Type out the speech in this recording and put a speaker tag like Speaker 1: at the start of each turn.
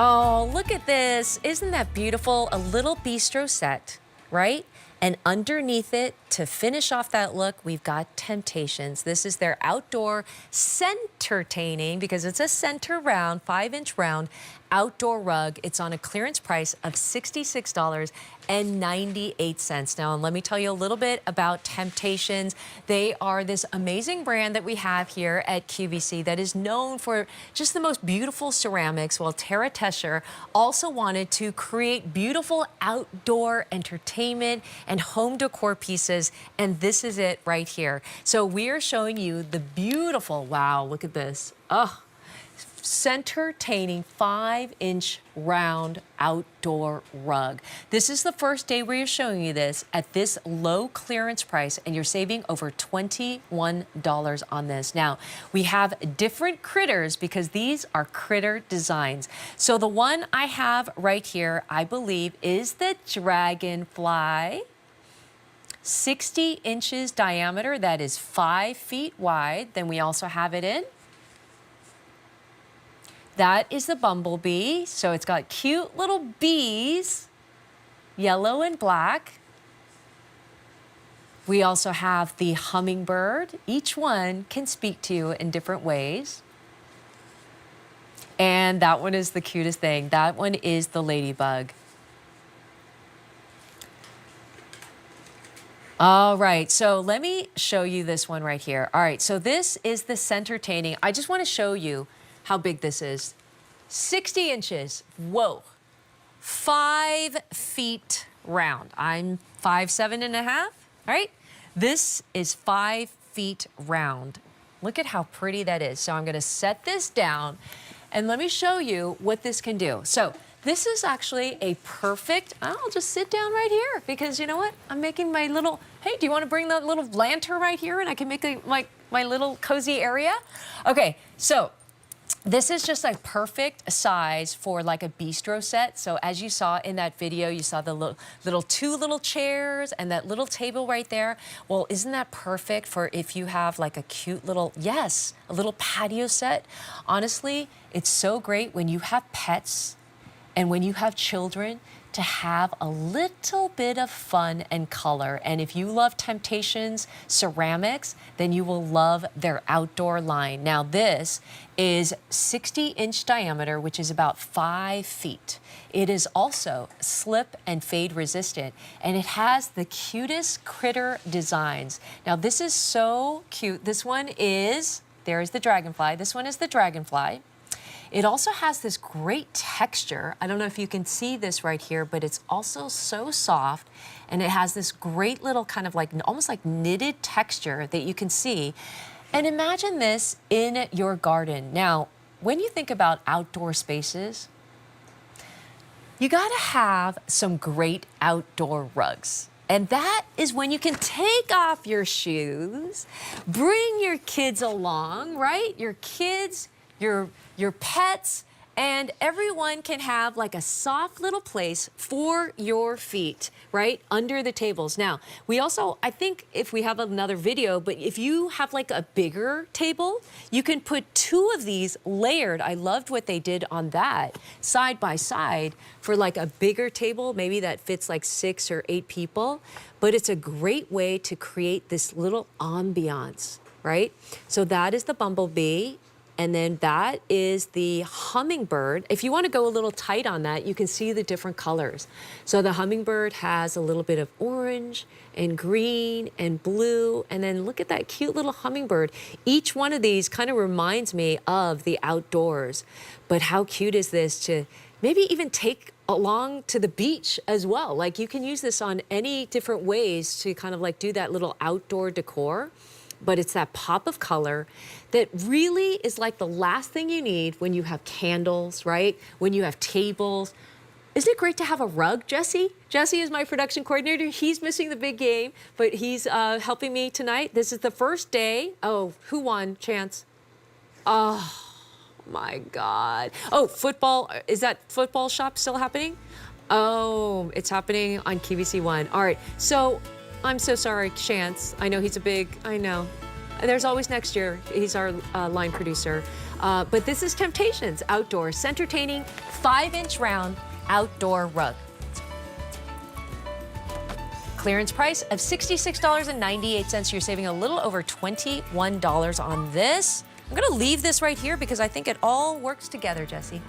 Speaker 1: Oh, look at this. Isn't that beautiful? A little bistro set, right? And underneath it, to finish off that look, we've got Temp-tations. This is their outdoor Centertaining, because it's a center round, 5-inch round outdoor rug. It's on a clearance price of $66.98. Now, let me tell you a little bit about Temp-tations. They are this amazing brand that we have here at QVC that is known for just the most beautiful ceramics. Well, Tara Tesher also wanted to create beautiful outdoor entertainment and home decor pieces, and this is it right here. So we are showing you the beautiful, wow, look at this. Oh, Centertaining 5-inch round outdoor rug. This is the first day we are showing you this at this low clearance price, and you're saving over $21 on this. Now, we have different critters because these are critter designs. So the one I have right here, I believe, is the dragonfly. 60 inches diameter, that is 5 feet wide. Then we also have it in. That is the bumblebee, so it's got cute little bees, yellow and black. We also have the hummingbird. Each one can speak to you in different ways. And that one is the cutest thing. That one is the ladybug. All right, so let me show you this one right here. All right, so this is the Centertaining. I just want to show you how big this is. 60 inches, whoa. 5 feet round. I'm 5'7.5", all right? This is 5 feet round. Look at how pretty that is. So I'm gonna set this down and let me show you what this can do. So this is actually a perfect, I'll just sit down right here because you know what? I'm making my little, hey, do you want to bring that little lantern right here and I can make my little cozy area? Okay, so this is just a perfect size for like a bistro set. So as you saw in that video, you saw the two little chairs and that little table right there. Well, isn't that perfect for if you have like a cute little, yes, a little patio set? Honestly, it's so great when you have pets and when you have children to have a little bit of fun and color. And if you love Temp-tations ceramics, then you will love their outdoor line. Now this is 60-inch diameter, which is about 5 feet. It is also slip and fade resistant, and it has the cutest critter designs. Now this is so cute. This one is, there's the dragonfly. This one is the dragonfly. It also has this great texture. I don't know if you can see this right here, but it's also so soft, and it has this great little kind of like, almost like knitted texture that you can see. And imagine this in your garden. Now, when you think about outdoor spaces, you gotta have some great outdoor rugs. And that is when you can take off your shoes, bring your kids along, right? Your kids, your pets, and everyone can have like a soft little place for your feet, right? Under the tables. Now, we also, I think if we have another video, but if you have like a bigger table, you can put 2 of these layered. I loved what they did on that, side by side, for like a bigger table, maybe that fits like 6 or 8 people. But it's a great way to create this little ambiance, right? So that is the bumblebee. And then that is the hummingbird. If you want to go a little tight on that, you can see the different colors. So the hummingbird has a little bit of orange and green and blue. And then look at that cute little hummingbird. Each one of these kind of reminds me of the outdoors. But how cute is this to maybe even take along to the beach as well? Like you can use this on any different ways to kind of like do that little outdoor decor. But it's that pop of color that really is like the last thing you need when you have candles, right? When you have tables. Isn't it great to have a rug, Jesse? Jesse is my production coordinator. He's missing the big game, but he's helping me tonight. This is the first day. Oh, who won, Chance? Oh, my God. Oh, football. Is that football shop still happening? Oh, it's happening on QVC1. All right, so I'm so sorry, Chance. I know he's a big, I know. There's always next year. He's our line producer. But this is Temp-tations outdoor Centertaining 5-inch round outdoor rug. Clearance price of $66.98. You're saving a little over $21 on this. I'm gonna leave this right here because I think it all works together, Jesse.